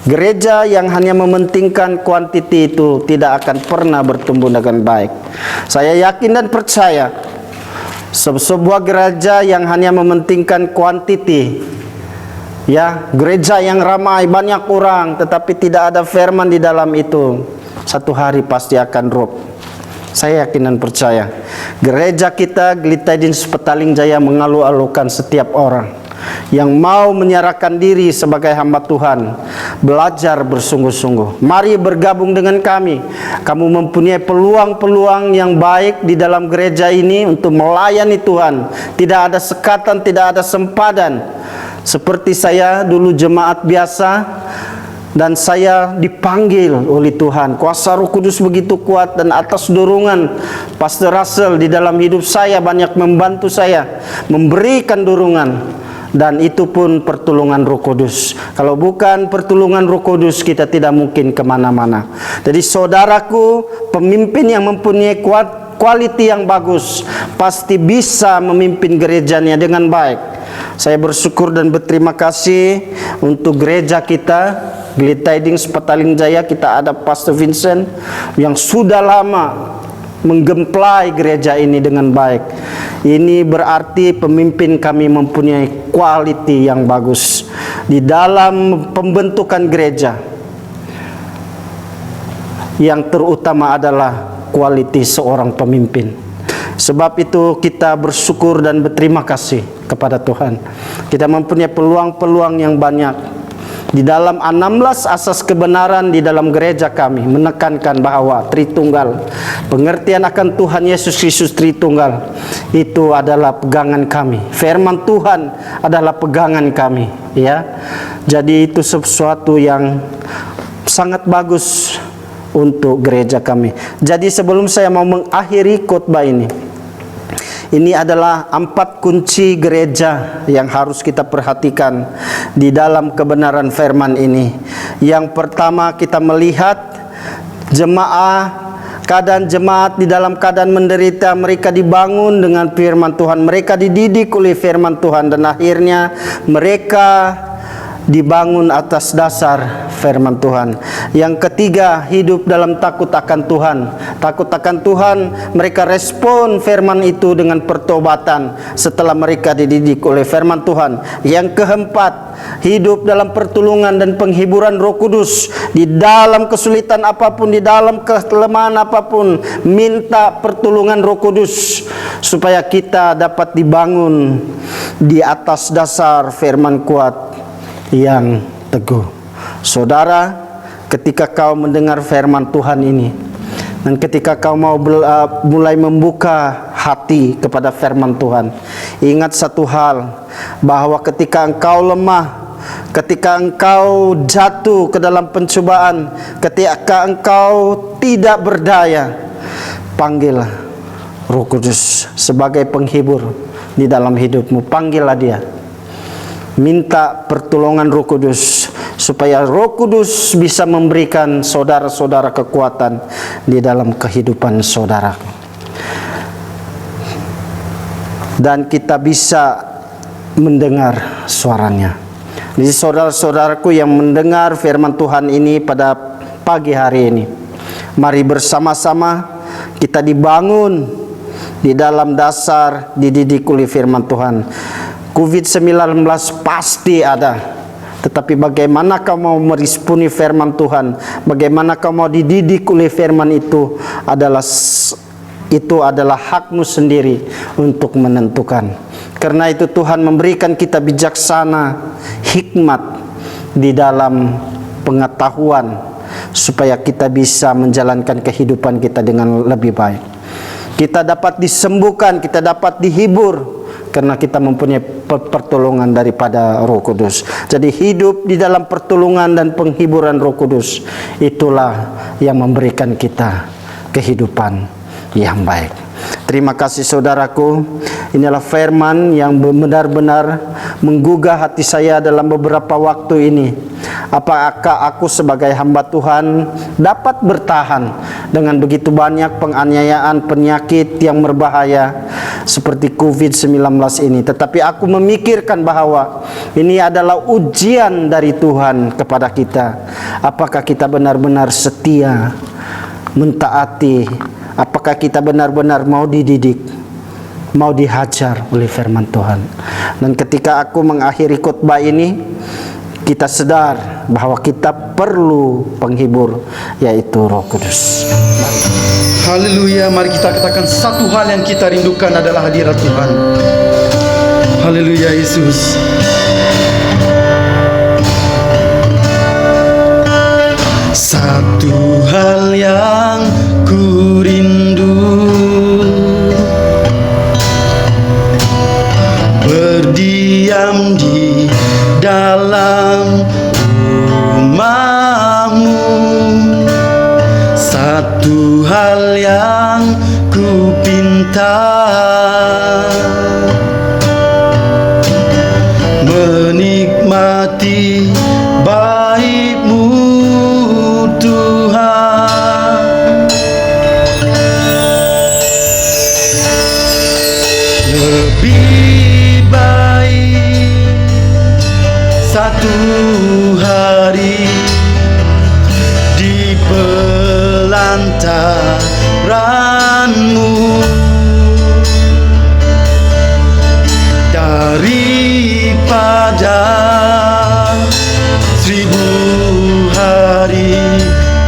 C: gereja yang hanya mementingkan quantity itu tidak akan pernah bertumbuh dengan baik. Saya yakin dan percaya Sebuah gereja yang hanya mementingkan kuantiti, ya, gereja yang ramai, banyak orang, tetapi tidak ada firman di dalam itu, satu hari pasti akan drop. Saya yakin dan percaya gereja kita Glitadins Petaling Jaya mengalu-alukan setiap orang yang mau menyerahkan diri sebagai hamba Tuhan, belajar bersungguh-sungguh. Mari bergabung dengan kami. Kamu mempunyai peluang-peluang yang baik di dalam gereja ini untuk melayani Tuhan. Tidak ada sekatan, tidak ada sempadan. Seperti saya dulu jemaat biasa, dan saya dipanggil oleh Tuhan. Kuasa Roh Kudus begitu kuat, dan atas dorongan Pastor Russell di dalam hidup saya banyak membantu saya, memberikan dorongan, dan itu pun pertolongan Roh Kudus. Kalau bukan pertolongan Roh Kudus, kita tidak mungkin kemana-mana. Jadi saudaraku, pemimpin yang mempunyai kualiti yang bagus pasti bisa memimpin gerejanya dengan baik. Saya bersyukur dan berterima kasih untuk gereja kita Glitadins Petaling Jaya. Kita ada Pastor Vincent yang sudah lama menggemplai gereja ini dengan baik. Ini berarti pemimpin kami mempunyai kualiti yang bagus di dalam pembentukan gereja. Yang terutama adalah kualiti seorang pemimpin. Sebab itu kita bersyukur dan berterima kasih kepada Tuhan. Kita mempunyai peluang-peluang yang banyak. Di dalam 16 asas kebenaran di dalam gereja kami menekankan bahwa Tritunggal, pengertian akan Tuhan Yesus Kristus Tritunggal, itu adalah pegangan kami. Firman Tuhan adalah pegangan kami, ya. Jadi itu sesuatu yang sangat bagus untuk gereja kami. Jadi sebelum saya mau mengakhiri khotbah ini adalah 4 kunci gereja yang harus kita perhatikan di dalam kebenaran firman ini. Yang pertama, kita melihat keadaan jemaat di dalam keadaan menderita. Mereka dibangun dengan firman Tuhan, mereka dididik oleh firman Tuhan, dan akhirnya mereka dibangun atas dasar firman Tuhan. Yang ketiga, hidup dalam takut akan Tuhan. Takut akan Tuhan, mereka respon firman itu dengan pertobatan setelah mereka dididik oleh firman Tuhan. Yang keempat, hidup dalam pertolongan dan penghiburan Roh Kudus. Di dalam kesulitan apapun, di dalam kelemahan apapun, minta pertolongan Roh Kudus supaya kita dapat dibangun di atas dasar firman kuat yang teguh. Saudara, ketika kau mendengar firman Tuhan ini, dan ketika kau mau mulai membuka hati kepada firman Tuhan, ingat satu hal, bahwa ketika engkau lemah, ketika engkau jatuh ke dalam pencobaan, ketika engkau tidak berdaya, panggillah Roh Kudus sebagai penghibur di dalam hidupmu. Panggillah dia. Minta pertolongan Roh Kudus supaya Roh Kudus bisa memberikan saudara-saudara kekuatan di dalam kehidupan saudara, dan kita bisa mendengar suaranya. Jadi saudara-saudaraku yang mendengar firman Tuhan ini pada pagi hari ini, mari bersama-sama kita dibangun di dalam dasar dididik oleh firman Tuhan. COVID-19 pasti ada, tetapi bagaimana kau mau meresponi firman Tuhan, bagaimana kau mau dididik oleh firman itu adalah hakmu sendiri untuk menentukan. Karena itu Tuhan memberikan kita bijaksana, hikmat di dalam pengetahuan supaya kita bisa menjalankan kehidupan kita dengan lebih baik. Kita dapat disembuhkan, kita dapat dihibur karena kita mempunyai pertolongan daripada Roh Kudus. Jadi hidup di dalam pertolongan dan penghiburan Roh Kudus, itulah yang memberikan kita kehidupan yang baik. Terima kasih saudaraku. Inilah firman yang benar-benar menggugah hati saya dalam beberapa waktu ini. Apakah aku sebagai hamba Tuhan dapat bertahan dengan begitu banyak penganiayaan, penyakit yang berbahaya seperti COVID-19 ini? Tetapi aku memikirkan bahwa ini adalah ujian dari Tuhan kepada kita. Apakah kita benar-benar setia, mentaati? Apakah kita benar-benar mau dididik mau dihajar oleh firman Tuhan. Dan ketika aku mengakhiri khotbah ini, kita sadar bahwa kita perlu penghibur, yaitu Roh Kudus.
B: Haleluya, mari kita katakan satu hal yang kita rindukan adalah hadirat Tuhan. Haleluya Yesus. Satu hal yang ku rindu, berdiam di dalam rumah-Mu. Satu hal yang ku pinta, menikmati baik-Mu Tuhan. Lebih baik satu hari di pelantaran-Mu daripada 1000 hari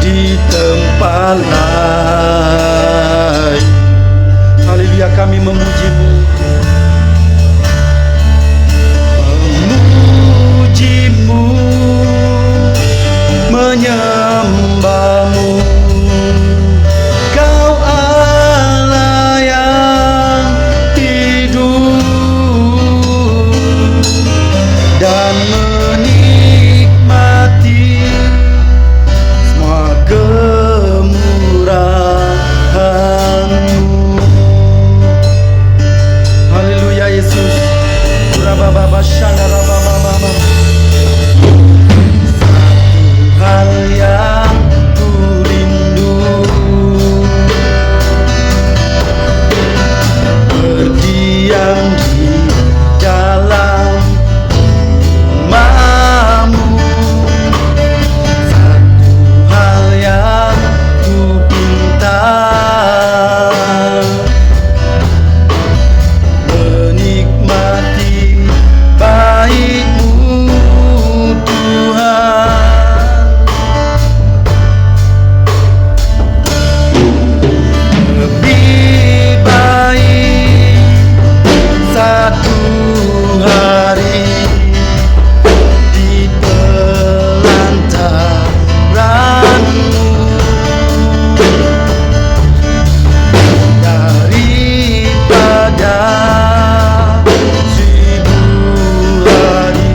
B: di tempat lain. Haleluya, kami memuji-Mu, memuji-Mu, menyembah-Mu. Kau Allah yang hidup dan menikmati semua kemurahan-Mu. Haleluya Yesus. Rabababa shandarabababa. Satu hal yang ku rindu, berdiam di dalam rumah-Mu. Satu hal yang ku pinta, menikmati baik-Mu Tuhan. Lebih baik satu hari di pelantaran-Mu daripada 1000 hari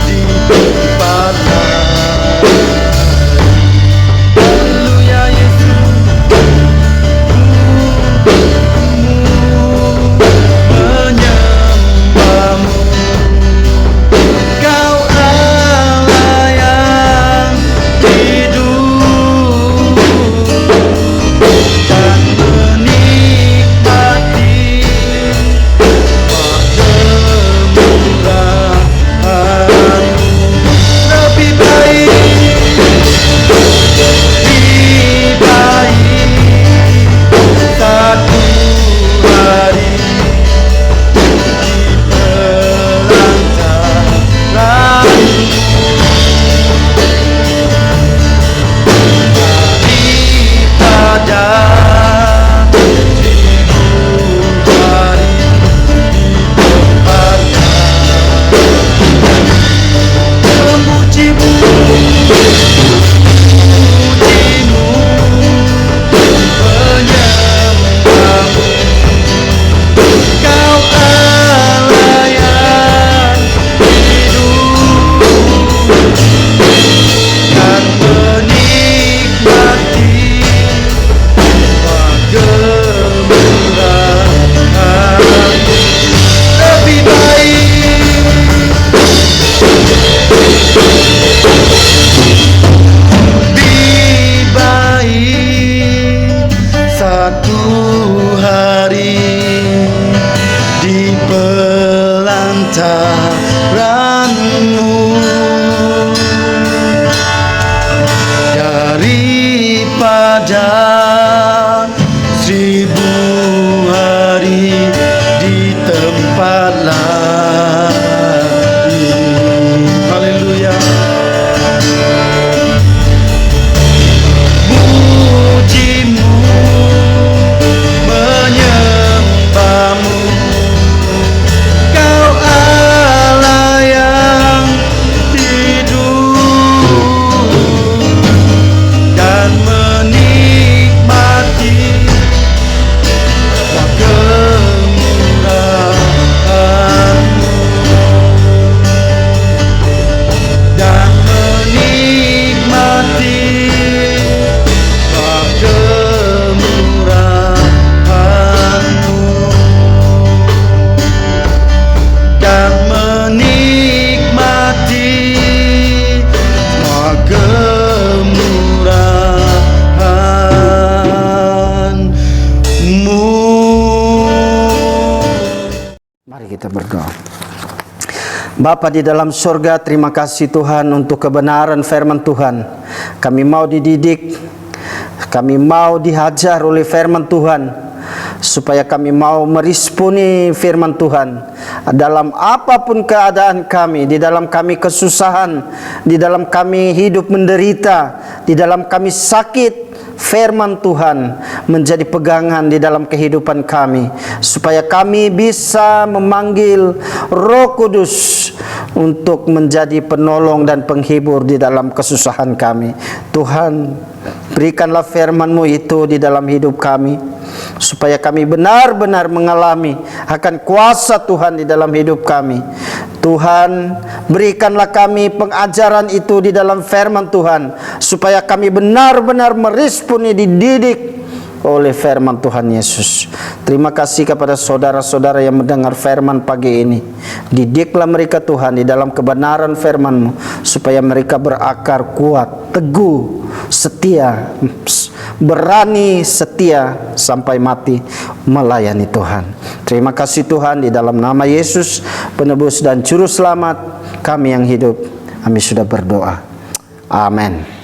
B: di tempat lain. Haleluya Yesus. Menyembah-Mu. Kau Allah yang hidup dan menikmati kemurahan-Mu. Lebih baik, lebih baik satu hari di pelantaran-Mu daripada 1000 hari di tempat lain. Memuji-Mu, memuji-Mu, menyembah-Mu. Kau Allah yang hidup dan menikmati semua kemurahan-Mu. Lebih baik, lebih baik satu hari di pelantaran-Mu daripada 1000 hari
C: Bapa di dalam surga, terima kasih Tuhan untuk kebenaran firman Tuhan. Kami mau dididik, kami mau dihajar oleh firman Tuhan, supaya kami mau meresponi firman Tuhan dalam apapun keadaan kami, di dalam kami kesusahan, di dalam kami hidup menderita, di dalam kami sakit. Firman Tuhan menjadi pegangan di dalam kehidupan kami, supaya kami bisa memanggil Roh Kudus untuk menjadi penolong dan penghibur di dalam kesusahan kami. Tuhan, berikanlah firman-Mu itu di dalam hidup kami, supaya kami benar-benar mengalami akan kuasa Tuhan di dalam hidup kami. Tuhan, berikanlah kami pengajaran itu di dalam firman Tuhan, supaya kami benar-benar meresponi, dididik oleh firman Tuhan Yesus. Terima kasih kepada saudara-saudara yang mendengar firman pagi ini. Didiklah mereka Tuhan di dalam kebenaran firman-Mu, supaya mereka berakar kuat, teguh, setia, berani setia sampai mati melayani Tuhan. Terima kasih Tuhan, di dalam nama Yesus, penebus dan juru selamat kami yang hidup, kami sudah berdoa. Amin.